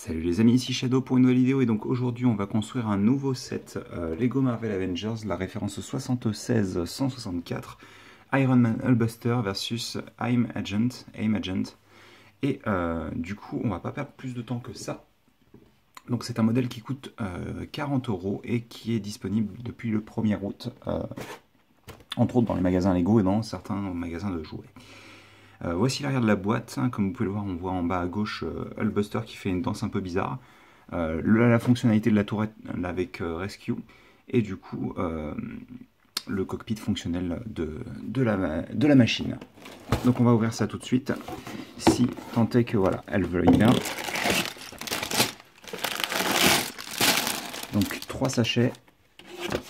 Salut les amis, ici Shadow pour une nouvelle vidéo et donc aujourd'hui on va construire un nouveau set Lego Marvel Avengers, la référence 76-164, Iron Man Hulkbuster versus AIM Agent, et du coup on va pas perdre plus de temps que ça. Donc c'est un modèle qui coûte 40 € et qui est disponible depuis le 1er août, entre autres dans les magasins Lego et dans certains magasins de jouets. Voici l'arrière de la boîte, hein, comme vous pouvez le voir, on voit en bas à gauche Hulkbuster qui fait une danse un peu bizarre. La fonctionnalité de la tourette avec Rescue, et du coup le cockpit fonctionnel de la machine. Donc on va ouvrir ça tout de suite, si tant est que voilà, elle veuille bien. Donc 3 sachets,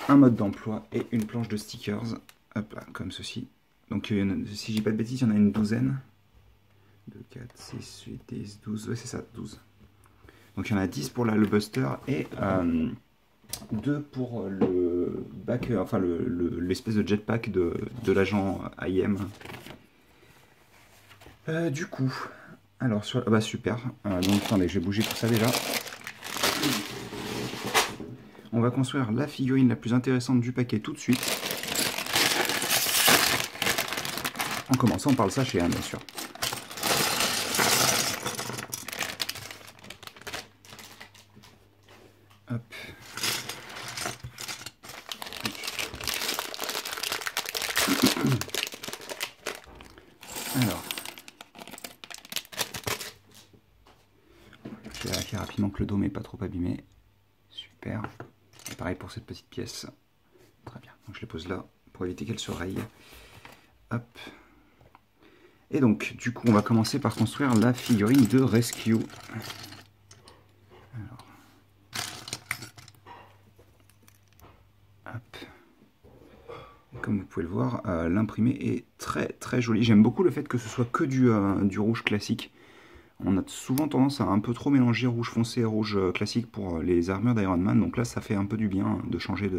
un mode d'emploi et une planche de stickers, hop là, comme ceci. Donc si je dis pas de bêtises, il y en a une douzaine. 2, 4, 6, 8, 10, 12, ouais c'est ça, 12. Donc il y en a 10 pour la Hulkbuster et 2 pour le back, enfin l'espèce de jetpack de l'agent AIM. Du coup, alors bah super, donc attendez, je vais bouger tout ça déjà. On va construire la figurine la plus intéressante du paquet tout de suite. En commençant par le sachet, hein, bien sûr. Hop. Alors, je vais vérifier rapidement que le dôme n'est pas trop abîmé. Super. Et pareil pour cette petite pièce. Très bien. Donc je les pose là pour éviter qu'elle se raye. Hop. Et donc, du coup, on va commencer par construire la figurine de Rescue. Alors. Hop. Et comme vous pouvez le voir, l'imprimé est très très joli. J'aime beaucoup le fait que ce soit que du rouge classique. On a souvent tendance à un peu trop mélanger rouge foncé et rouge classique pour les armures d'Iron Man. Donc là, ça fait un peu du bien de changer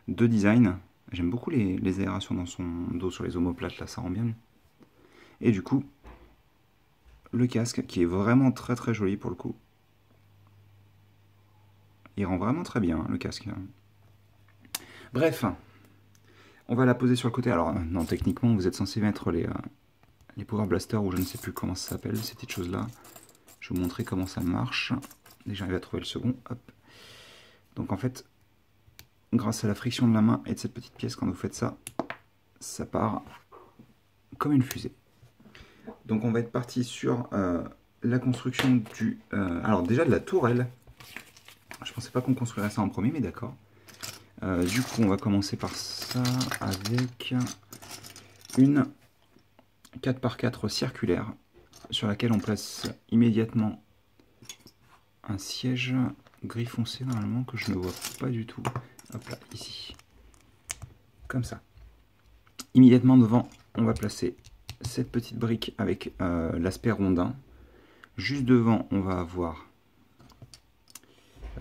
de design. J'aime beaucoup les aérations dans son dos sur les omoplates, là, ça rend bien. Et du coup, le casque qui est vraiment très très joli pour le coup. Il rend vraiment très bien, le casque. Bref, on va la poser sur le côté. Alors, non, techniquement, vous êtes censé mettre les Power Blasters, ou je ne sais plus comment ça s'appelle, ces petites choses-là. Je vais vous montrer comment ça marche. Dès que j'arrive à trouver le second, hop. Donc en fait, grâce à la friction de la main et de cette petite pièce, quand vous faites ça, ça part comme une fusée. Donc on va être parti sur la construction du... alors déjà de la tourelle. Je pensais pas qu'on construirait ça en premier, mais d'accord. Du coup, on va commencer par ça avec une 4x4 circulaire sur laquelle on place immédiatement un siège gris foncé normalement que je ne vois pas du tout. Hop là, ici. Comme ça. Immédiatement devant, on va placer cette petite brique avec l'aspect rondin. Juste devant, on va avoir...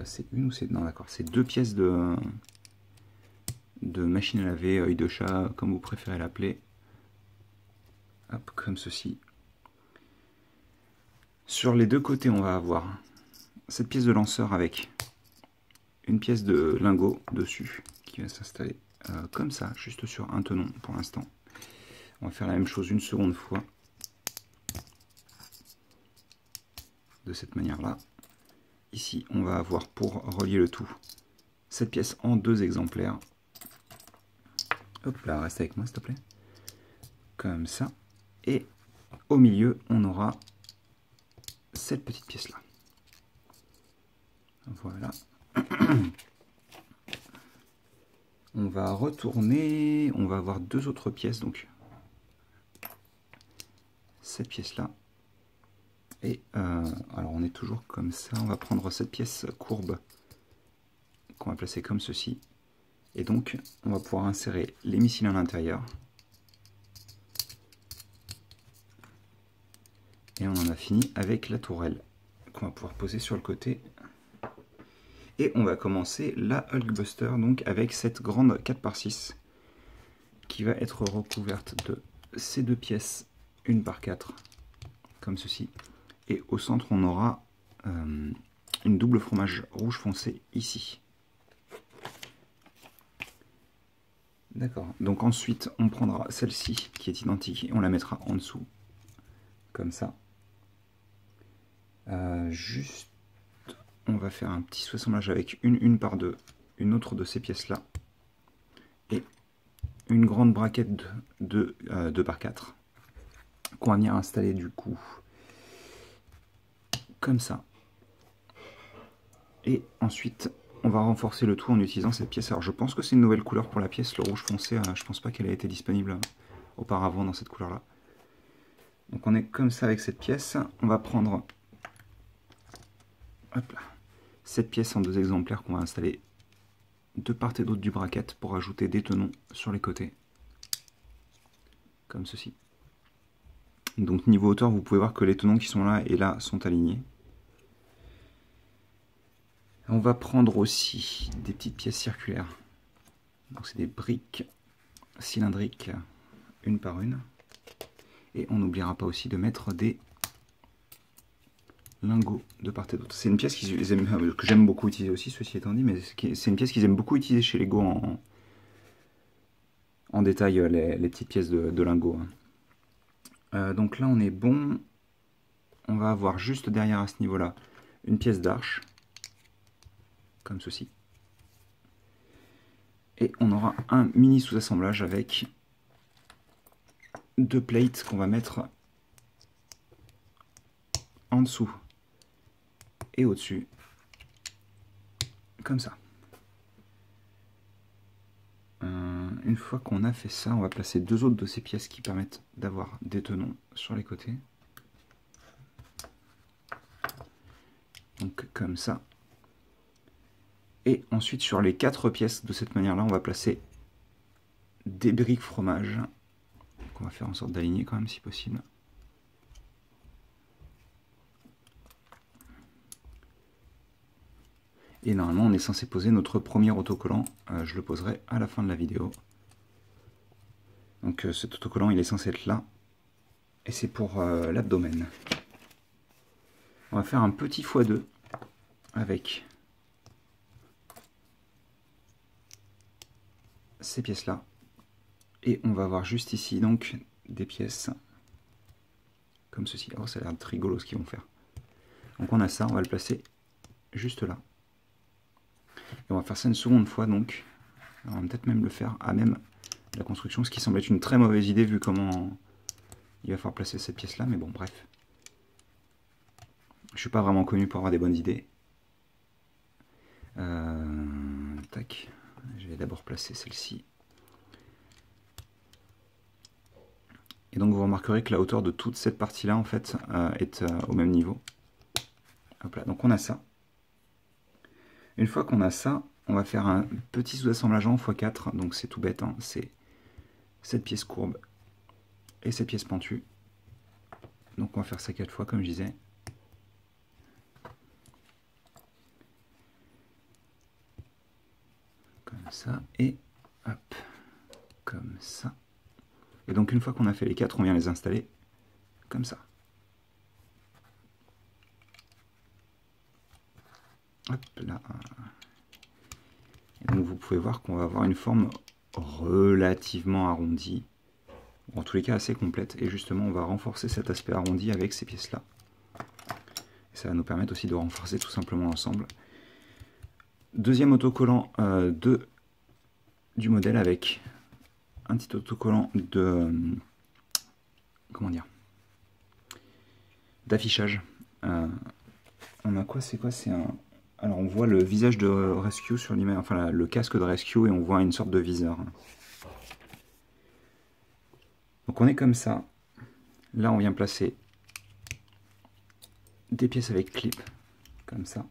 c'est une ou c'est... Non, d'accord. C'est 2 pièces de machine à laver, œil de chat, comme vous préférez l'appeler. Hop, comme ceci. Sur les deux côtés, on va avoir cette pièce de lanceur avec une pièce de lingot dessus qui va s'installer comme ça, juste sur un tenon pour l'instant. On va faire la même chose une seconde fois. De cette manière-là. Ici, on va avoir pour relier le tout cette pièce en 2 exemplaires. Hop là, reste avec moi s'il te plaît. Comme ça. Et au milieu, on aura cette petite pièce-là. Voilà. On va retourner, on va avoir 2 autres pièces, donc cette pièce-là. Et alors on est toujours comme ça, on va prendre cette pièce courbe qu'on va placer comme ceci. Et donc on va pouvoir insérer les missiles à l'intérieur. Et on en a fini avec la tourelle qu'on va pouvoir poser sur le côté. Et on va commencer la Hulkbuster donc avec cette grande 4x6 qui va être recouverte de ces 2 pièces 1 par 4 comme ceci. Et au centre on aura une double fromage rouge foncé ici. D'accord. Donc ensuite, on prendra celle-ci qui est identique et on la mettra en dessous, comme ça. Juste, on va faire un petit sous-assemblage avec une par deux, une autre de ces pièces-là, et une grande braquette de 2 par 4 qu'on va venir installer du coup, comme ça. Et ensuite, on va renforcer le tout en utilisant cette pièce. Alors je pense que c'est une nouvelle couleur pour la pièce, le rouge foncé. Je pense pas qu'elle ait été disponible auparavant dans cette couleur-là. Donc on est comme ça avec cette pièce. On va prendre hop là, cette pièce en 2 exemplaires qu'on va installer de part et d'autre du bracket pour ajouter des tenons sur les côtés. Comme ceci. Donc niveau hauteur, vous pouvez voir que les tenons qui sont là et là sont alignés. On va prendre aussi des petites pièces circulaires. Donc c'est des briques cylindriques, une par une. Et on n'oubliera pas aussi de mettre des lingots de part et d'autre. C'est une pièce que j'aime beaucoup utiliser aussi, ceci étant dit, mais c'est une pièce qu'ils aiment beaucoup utiliser chez Lego en détail, les petites pièces de lingots. Donc là on est bon. On va avoir juste derrière à ce niveau-là une pièce d'arche, comme ceci. Et on aura un mini sous-assemblage avec 2 plates qu'on va mettre en dessous et au-dessus, comme ça. Une fois qu'on a fait ça, on va placer 2 autres de ces pièces qui permettent d'avoir des tenons sur les côtés. Donc comme ça. Et ensuite sur les 4 pièces de cette manière-là, on va placer des briques fromage. Donc on va faire en sorte d'aligner quand même si possible. Et normalement on est censé poser notre premier autocollant. Je le poserai à la fin de la vidéo. Donc cet autocollant il est censé être là. Et c'est pour l'abdomen. On va faire un petit x2 avec ces pièces là. Et on va avoir juste ici donc des pièces comme ceci. Oh, ça a l'air rigolo ce qu'ils vont faire. Donc on a ça, on va le placer juste là. Et on va faire ça une seconde fois donc. On va peut-être même le faire à même la construction, ce qui semble être une très mauvaise idée vu comment il va falloir placer cette pièce là, mais bon bref. Je suis pas vraiment connu pour avoir des bonnes idées. Tac. Je vais d'abord placer celle-ci. Et donc vous remarquerez que la hauteur de toute cette partie-là en fait est au même niveau. Hop là, donc on a ça. Une fois qu'on a ça, on va faire un petit sous-assemblage en x4. Donc c'est tout bête, hein, c'est cette pièce courbe et cette pièce pentue. Donc on va faire ça 4 fois comme je disais. Comme ça et hop, comme ça. Et donc une fois qu'on a fait les 4, on vient les installer comme ça. Hop là. Et donc vous pouvez voir qu'on va avoir une forme relativement arrondie, en tous les cas assez complète, et justement on va renforcer cet aspect arrondi avec ces pièces là. Et ça va nous permettre aussi de renforcer tout simplement l'ensemble. Deuxième autocollant du modèle avec un petit autocollant de comment dire, d'affichage. On a quoi? C'est quoi? C'est un... Alors on voit le visage de Rescue sur l'image, enfin le casque de Rescue, et on voit une sorte de viseur. Donc on est comme ça. Là on vient placer des pièces avec clip, comme ça.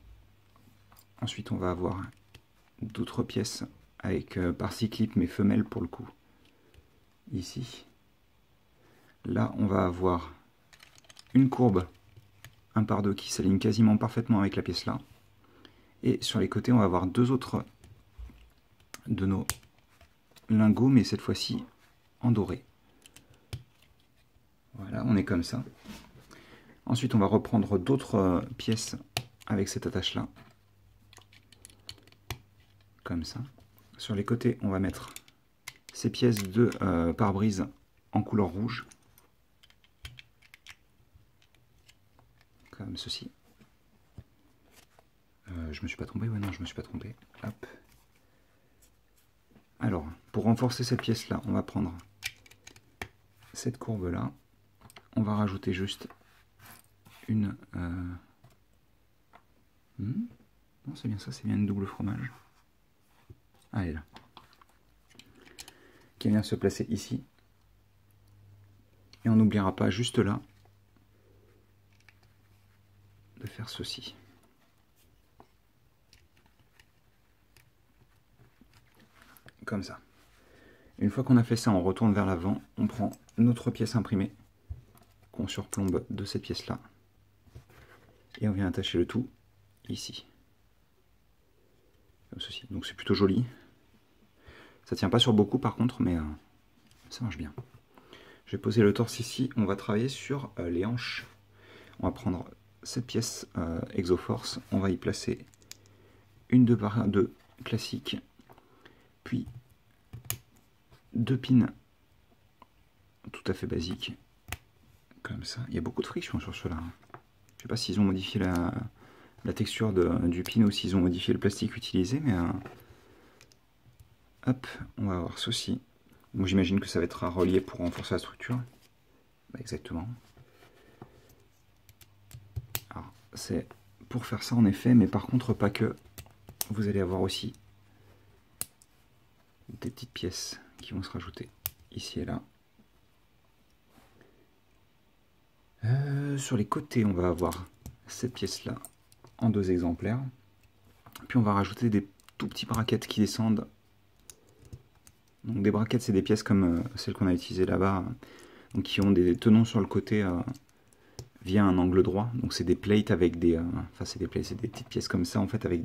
Ensuite on va avoir d'autres pièces avec par-ci clip mais femelle pour le coup. Ici. Là on va avoir une courbe 1 par 2 qui s'aligne quasiment parfaitement avec la pièce là. Et sur les côtés on va avoir 2 autres de nos lingots, mais cette fois-ci en doré. Voilà, on est comme ça. Ensuite on va reprendre d'autres pièces avec cette attache là, comme ça. Sur les côtés, on va mettre ces pièces de pare-brise en couleur rouge, comme ceci. Je me suis pas trompé, ouais non, je me suis pas trompé. Hop. Alors, pour renforcer cette pièce là, on va prendre cette courbe là, on va rajouter juste une... Non, c'est bien ça, c'est bien une double fromage. Ah, elle est là. Qui vient se placer ici. Et on n'oubliera pas juste là de faire ceci. Comme ça. Une fois qu'on a fait ça, on retourne vers l'avant, on prend notre pièce imprimée qu'on surplombe de cette pièce là et on vient attacher le tout ici. Comme ceci. Donc c'est plutôt joli. Ça tient pas sur beaucoup par contre, mais ça marche bien. Je vais poser le torse ici, on va travailler sur les hanches. On va prendre cette pièce Exoforce, on va y placer une 2x2 classique, puis 2 pins tout à fait basiques, comme ça. Il y a beaucoup de friction sur cela. Je sais pas s'ils ont modifié la texture du pin ou s'ils ont modifié le plastique utilisé, mais hop, on va avoir ceci. Bon, j'imagine que ça va être à relier pour renforcer la structure. Bah, exactement. Alors, c'est pour faire ça en effet, mais par contre pas que. Vous allez avoir aussi des petites pièces qui vont se rajouter ici et là. Sur les côtés, on va avoir cette pièce là en 2 exemplaires. Puis on va rajouter des tout petits brackets qui descendent. Donc des brackets, c'est des pièces comme celles qu'on a utilisées là-bas, donc qui ont des tenons sur le côté via un angle droit. Donc c'est des plates avec des, enfin c'est des plates, c'est des petites pièces comme ça en fait avec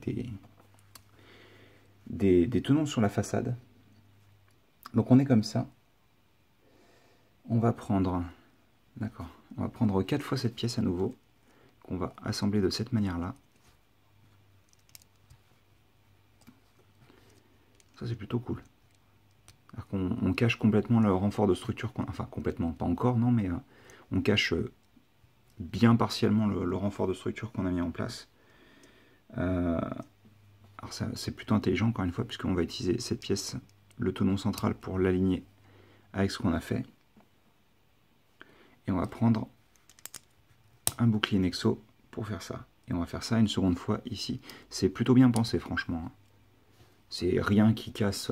des tenons sur la façade. Donc on est comme ça. On va prendre, d'accord, on va prendre 4 fois cette pièce à nouveau, qu'on va assembler de cette manière-là. Ça c'est plutôt cool. On cache complètement le renfort de structure, enfin complètement, pas encore, non, mais on cache bien partiellement le renfort de structure qu'on a mis en place. Alors c'est plutôt intelligent encore une fois, puisqu'on va utiliser cette pièce, le tenon central, pour l'aligner avec ce qu'on a fait. Et on va prendre un bouclier Nexo pour faire ça. Et on va faire ça une seconde fois ici. C'est plutôt bien pensé, franchement. C'est rien qui casse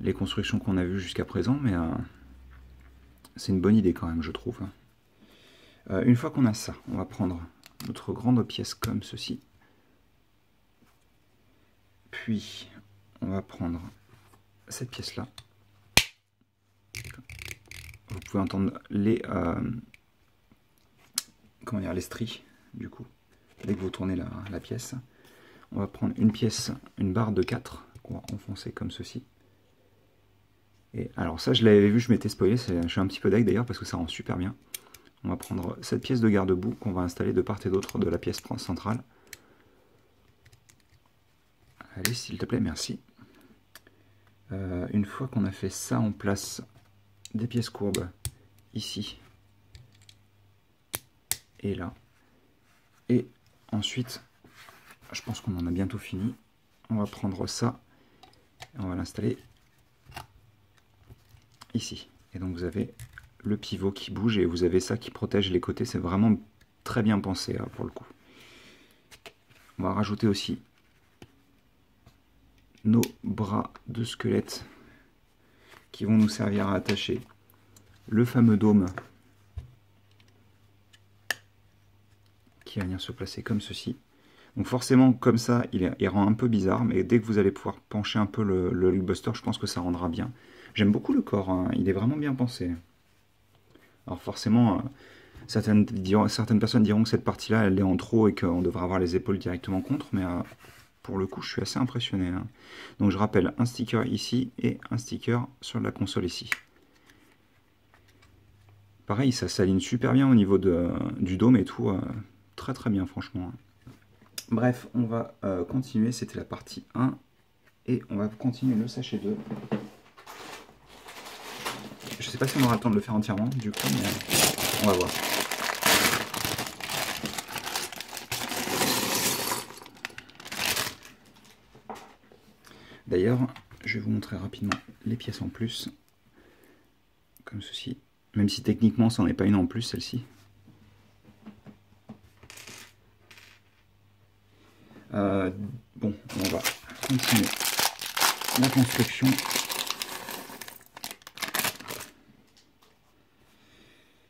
les constructions qu'on a vues jusqu'à présent, mais c'est une bonne idée quand même, je trouve. Une fois qu'on a ça, on va prendre notre grande pièce comme ceci. Puis, on va prendre cette pièce-là. Vous pouvez entendre les, comment dire, les stries, du coup, dès que vous tournez la pièce. On va prendre une pièce, une barre de 4, qu'on va enfoncer comme ceci. Et alors ça, je l'avais vu, je m'étais spoilé, je suis un petit peu deg d'ailleurs, parce que ça rend super bien. On va prendre cette pièce de garde-boue qu'on va installer de part et d'autre de la pièce centrale. Allez, s'il te plaît, merci. Une fois qu'on a fait ça, on place des pièces courbes ici et là. Et ensuite, je pense qu'on en a bientôt fini. On va prendre ça et on va l'installer ici. Et donc vous avez le pivot qui bouge et vous avez ça qui protège les côtés. C'est vraiment très bien pensé pour le coup. On va rajouter aussi nos bras de squelette qui vont nous servir à attacher le fameux dôme qui va venir se placer comme ceci. Donc forcément comme ça il rend un peu bizarre, mais dès que vous allez pouvoir pencher un peu le Hulkbuster, je pense que ça rendra bien. J'aime beaucoup le corps, hein. Il est vraiment bien pensé. Alors forcément certaines personnes diront que cette partie là elle est en trop et qu'on devrait avoir les épaules directement contre, mais pour le coup je suis assez impressionné, hein. Donc je rappelle, un sticker ici et un sticker sur la console ici. Pareil, ça s'aligne super bien au niveau du dôme et tout, très très bien franchement. Bref, on va continuer, c'était la partie 1. Et on va continuer le sachet 2. Je sais pas si on aura le temps de le faire entièrement du coup, mais on va voir. D'ailleurs, je vais vous montrer rapidement les pièces en plus. Comme ceci. Même si techniquement, ça n'en est pas une en plus, celle-ci. Bon, on va continuer la construction.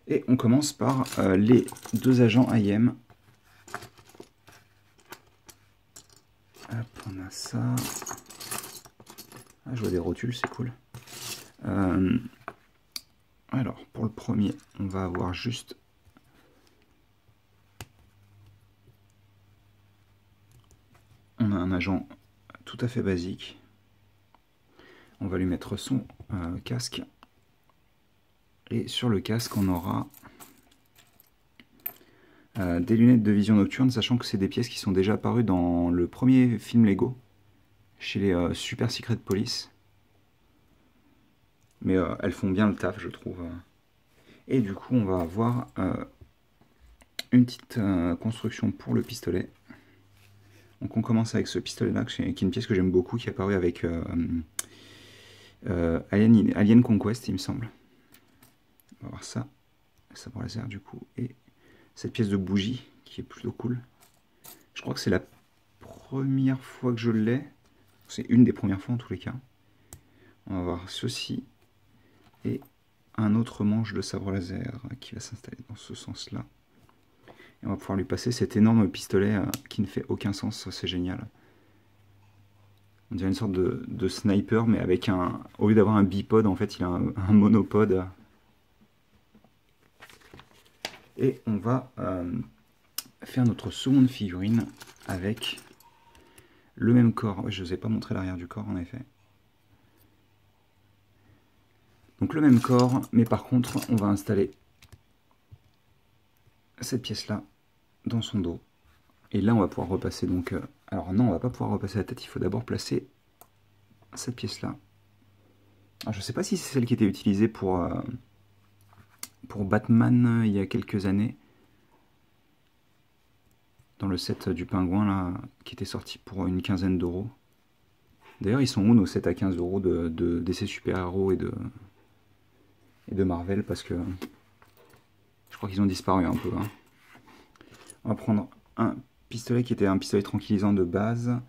Et on commence par les deux agents IM. Hop, on a ça. Ah, je vois des rotules, c'est cool. Alors, pour le premier, on va avoir juste... On a un agent tout à fait basique. On va lui mettre son casque. Et sur le casque, on aura des lunettes de vision nocturne, sachant que c'est des pièces qui sont déjà apparues dans le premier film Lego, chez les Super Secret Police. Mais elles font bien le taf, je trouve. Et du coup, on va avoir une petite construction pour le pistolet. Donc on commence avec ce pistolet-là, qui est une pièce que j'aime beaucoup, qui est apparue avec Alien Conquest, il me semble. On va voir ça, sabre laser du coup, et cette pièce de bougie qui est plutôt cool. Je crois que c'est la première fois que je l'ai, c'est une des premières fois en tous les cas. On va voir ceci et un autre manche de sabre laser qui va s'installer dans ce sens-là. Et on va pouvoir lui passer cet énorme pistolet qui ne fait aucun sens, c'est génial. On dirait une sorte de sniper, mais avec un... Au lieu d'avoir un bipod, en fait, il a un monopode. Et on va faire notre seconde figurine avec le même corps. Je ne vous ai pas montré l'arrière du corps, en effet. Donc le même corps, mais par contre, on va installer cette pièce-là dans son dos. Et là, on va pouvoir repasser donc... alors non, on va pas pouvoir repasser la tête, il faut d'abord placer cette pièce-là. Je ne sais pas si c'est celle qui était utilisée pour Batman il y a quelques années. Dans le set du pingouin, là, qui était sorti pour une quinzaine d'euros. D'ailleurs, ils sont où nos sets à 15 euros d'essais super-héros et de Marvel, parce que je crois qu'ils ont disparu un peu. Hein. On va prendre un pistolet qui était un pistolet tranquillisant de base.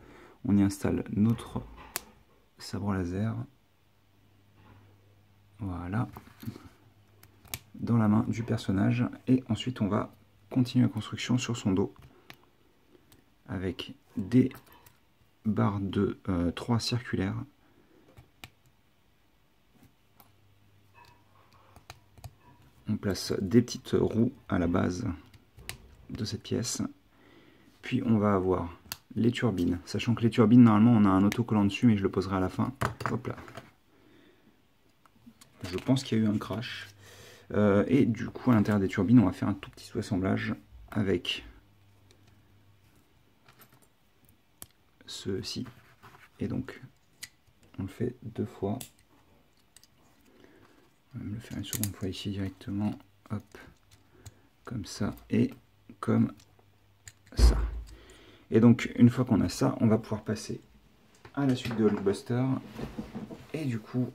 On y installe notre sabre laser. Voilà. Dans la main du personnage. Et ensuite, on va continuer la construction sur son dos. Avec des barres de 3 circulaires. On place des petites roues à la base de cette pièce. Puis on va avoir les turbines. Sachant que les turbines, normalement, on a un autocollant dessus, mais je le poserai à la fin. Hop là. Je pense qu'il y a eu un crash. Et du coup, à l'intérieur des turbines, on va faire un tout petit sous-assemblage avec ceci. Et donc, on le fait 2 fois. On va me le faire une seconde fois ici directement. Hop. Comme ça et comme ça. Et donc, une fois qu'on a ça, on va pouvoir passer à la suite de Hulkbuster. Et du coup,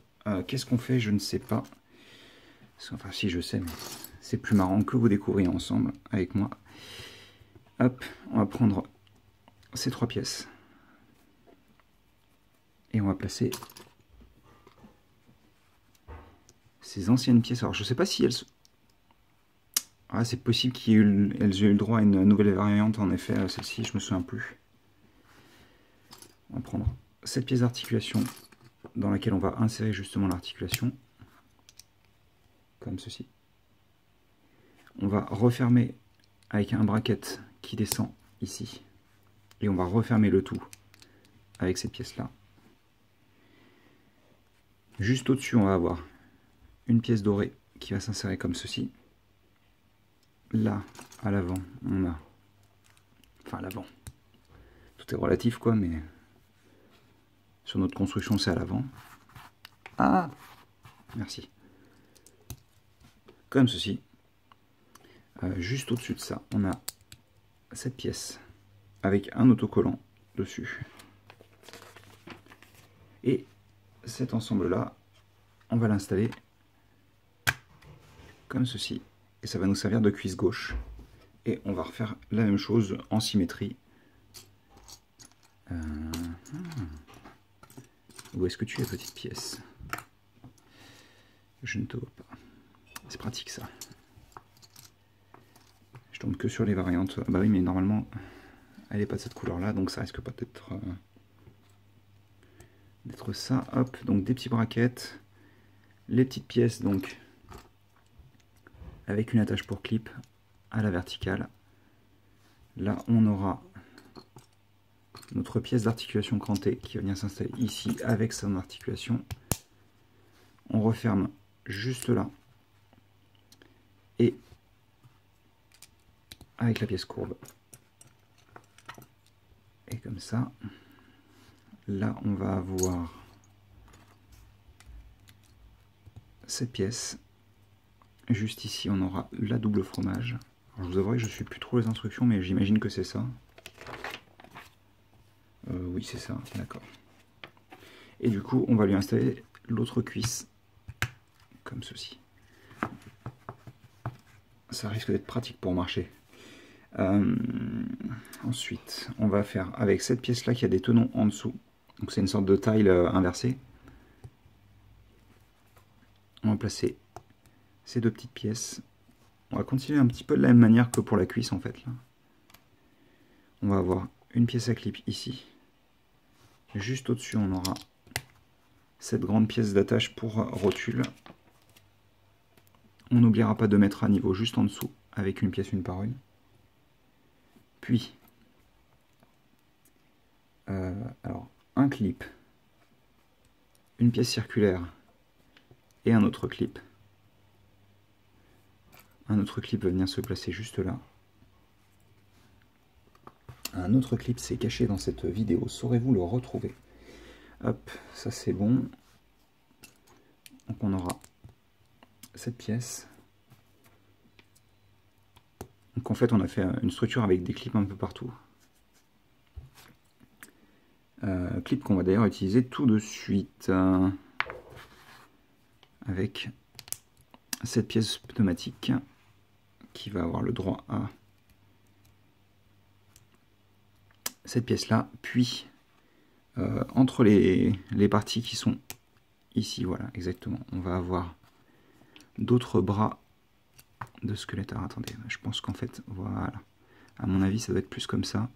qu'est-ce qu'on fait? Je ne sais pas. Enfin, si je sais, mais c'est plus marrant que vous découvriez ensemble avec moi. Hop, on va prendre ces 3 pièces. Et on va placer ces anciennes pièces. Alors, je ne sais pas si elles... Ah, c'est possible qu'elles aient eu le droit à une nouvelle variante, en effet, celle-ci, je me souviens plus. On va prendre cette pièce d'articulation dans laquelle on va insérer justement l'articulation, comme ceci. On va refermer avec un bracket qui descend ici, et on va refermer le tout avec cette pièce-là. Juste au-dessus, on va avoir une pièce dorée qui va s'insérer comme ceci. Là, à l'avant, on a Enfin, à l'avant. Tout est relatif, quoi, mais sur notre construction, c'est à l'avant. Ah, merci. Comme ceci. Juste au-dessus de ça, on a cette pièce avec un autocollant dessus. Et cet ensemble-là, on va l'installer comme ceci. Et ça va nous servir de cuisse gauche. Et on va refaire la même chose en symétrie. Où est-ce que tu es, petite pièce? Je ne te vois pas. C'est pratique, ça. Je tombe que sur les variantes. Bah oui, mais normalement, elle n'est pas de cette couleur-là, donc ça risque pas d'être ça. Hop, donc des petits brackets. Les petites pièces, donc, avec une attache pour clip à la verticale. Là, on aura notre pièce d'articulation crantée qui va venir s'installer ici avec son articulation. On referme juste là. Et avec la pièce courbe. Et comme ça. Là, on va avoir cette pièce. Juste ici, on aura la double fromage. Alors, je vous avouerai que je ne suis plus trop les instructions, mais j'imagine que c'est ça. Oui, c'est ça, d'accord. Et du coup, on va lui installer l'autre cuisse, comme ceci. Ça risque d'être pratique pour marcher. Ensuite, on va faire avec cette pièce-là qui a des tenons en dessous. Donc c'est une sorte de tile inversée. On va placer ces deux petites pièces. On va continuer un petit peu de la même manière que pour la cuisse en fait. Là. On va avoir une pièce à clip ici. Juste au-dessus, on aura cette grande pièce d'attache pour rotule. On n'oubliera pas de mettre à niveau juste en dessous avec une pièce une par une. Puis, alors, un clip, une pièce circulaire et un autre clip. Un autre clip va venir se placer juste là. Un autre clip s'est caché dans cette vidéo. Saurez-vous le retrouver? Hop, ça c'est bon. Donc on aura cette pièce. Donc en fait on a fait une structure avec des clips un peu partout. Clip qu'on va d'ailleurs utiliser tout de suite. Avec cette pièce pneumatique qui va avoir le droit à cette pièce là, puis entre les parties qui sont ici, voilà, exactement, on va avoir d'autres bras de squelette. Alors attendez, je pense qu'en fait, voilà, à mon avis ça doit être plus comme ça,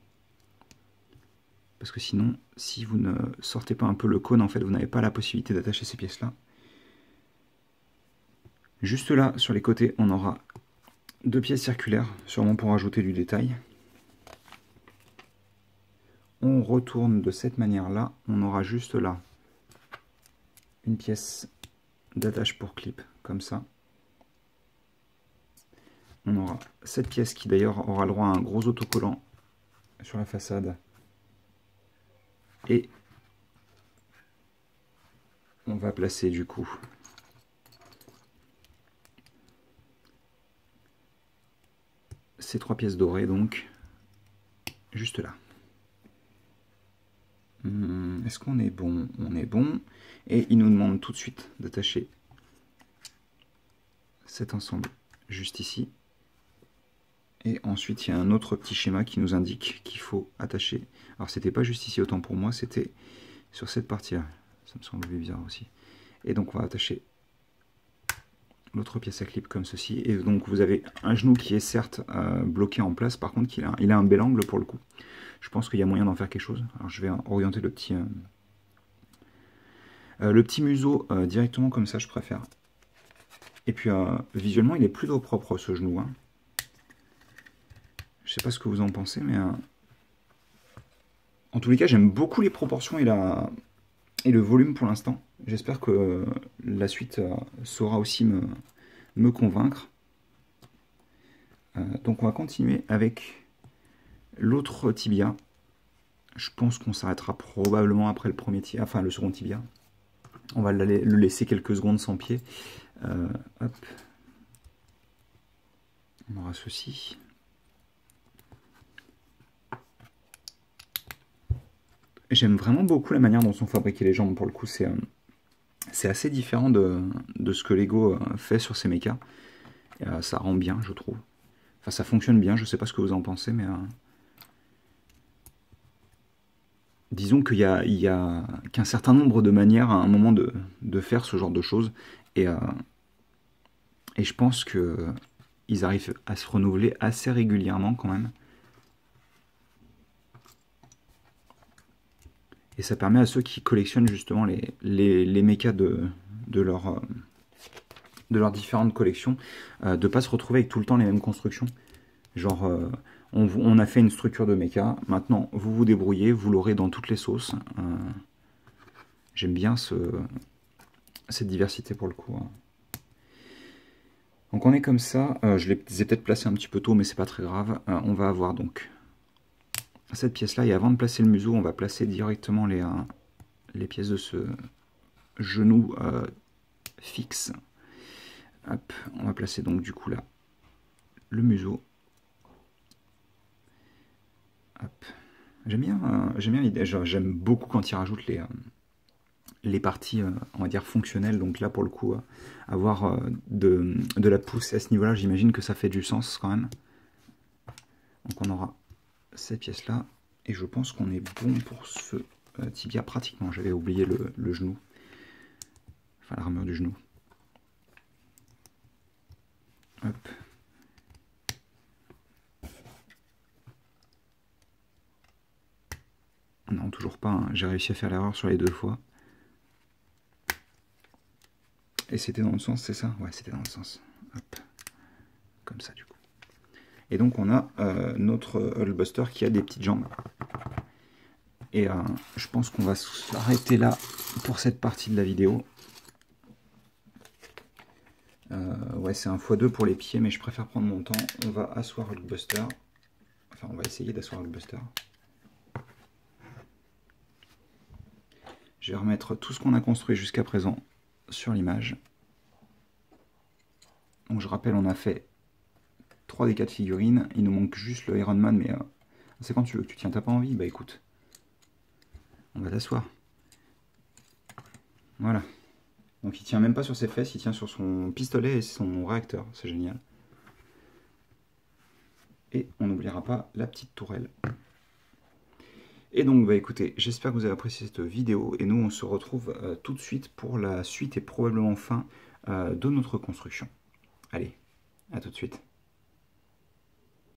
parce que sinon, si vous ne sortez pas un peu le cône, en fait, vous n'avez pas la possibilité d'attacher ces pièces là. Juste là, sur les côtés, on aura deux pièces circulaires, sûrement pour ajouter du détail. On retourne de cette manière-là. On aura juste là une pièce d'attache pour clip, comme ça. On aura cette pièce qui d'ailleurs aura le droit à un gros autocollant sur la façade. Et on va placer du coup ces trois pièces dorées, donc juste là. Est-ce qu'on est bon? On est bon. Et il nous demande tout de suite d'attacher cet ensemble juste ici. Et ensuite, il y a un autre petit schéma qui nous indique qu'il faut attacher. Alors, c'était pas juste ici, autant pour moi, c'était sur cette partie-là. Ça me semble bizarre aussi. Et donc, on va attacher l'autre pièce à clip comme ceci. Et donc, vous avez un genou qui est certes bloqué en place. Par contre, il a un bel angle pour le coup. Je pense qu'il y a moyen d'en faire quelque chose. Alors, je vais orienter le petit museau directement comme ça, je préfère. Et puis, visuellement, il est plutôt propre, ce genou. Hein. Je sais pas ce que vous en pensez, mais en tous les cas, j'aime beaucoup les proportions et le volume pour l'instant. J'espère que la suite saura aussi me convaincre. Donc on va continuer avec L'autre tibia, je pense qu'on s'arrêtera probablement après le premier tibia, enfin le second tibia. On va le laisser quelques secondes sans pied. Hop. On aura ceci. J'aime vraiment beaucoup la manière dont sont fabriquées les jambes. Pour le coup, c'est assez différent de ce que Lego fait sur ses mechas. Et, ça rend bien, je trouve. Enfin, ça fonctionne bien. Je sais pas ce que vous en pensez, mais disons qu'il y a qu'un certain nombre de manières à un moment de faire ce genre de choses. Et je pense que ils arrivent à se renouveler assez régulièrement quand même. Et ça permet à ceux qui collectionnent justement les mechas de leurs différentes collections de ne pas se retrouver avec tout le temps les mêmes constructions. Genre, on a fait une structure de mecha, maintenant vous vous débrouillez, vous l'aurez dans toutes les sauces. J'aime bien cette diversité pour le coup. Donc on est comme ça, je les ai peut-être placés un petit peu tôt mais c'est pas très grave. On va avoir donc cette pièce là et avant de placer le museau on va placer directement les pièces de ce genou fixe. Hop, on va placer donc du coup là le museau. J'aime bien l'idée, j'aime beaucoup quand ils rajoutent les parties, on va dire, fonctionnelles. Donc là, pour le coup, avoir de la poussée à ce niveau-là, j'imagine que ça fait du sens quand même. Donc on aura cette pièce-là. Et je pense qu'on est bon pour ce tibia pratiquement. J'avais oublié le genou. Enfin, l'armure du genou. Hop. Non, toujours pas. Hein. J'ai réussi à faire l'erreur sur les 2 fois. Et c'était dans le sens, c'est ça? Ouais, c'était dans le sens. Hop. Comme ça, du coup. Et donc, on a notre Hulkbuster qui a des petites jambes. Et je pense qu'on va s'arrêter là pour cette partie de la vidéo. Ouais, c'est un x2 pour les pieds, mais je préfère prendre mon temps. On va asseoir Hulkbuster. Enfin, on va essayer d'asseoir Hulkbuster. Je vais remettre tout ce qu'on a construit jusqu'à présent sur l'image. Donc je rappelle, on a fait 3 des 4 figurines. Il nous manque juste le Iron Man, mais c'est quand tu veux que tu tiens. T'as pas envie? Bah écoute, on va t'asseoir. Voilà. Donc il tient même pas sur ses fesses, il tient sur son pistolet et son réacteur. C'est génial. Et on n'oubliera pas la petite tourelle. Et donc, bah écoutez, j'espère que vous avez apprécié cette vidéo. Et nous, on se retrouve tout de suite pour la suite et probablement fin de notre construction. Allez, à tout de suite.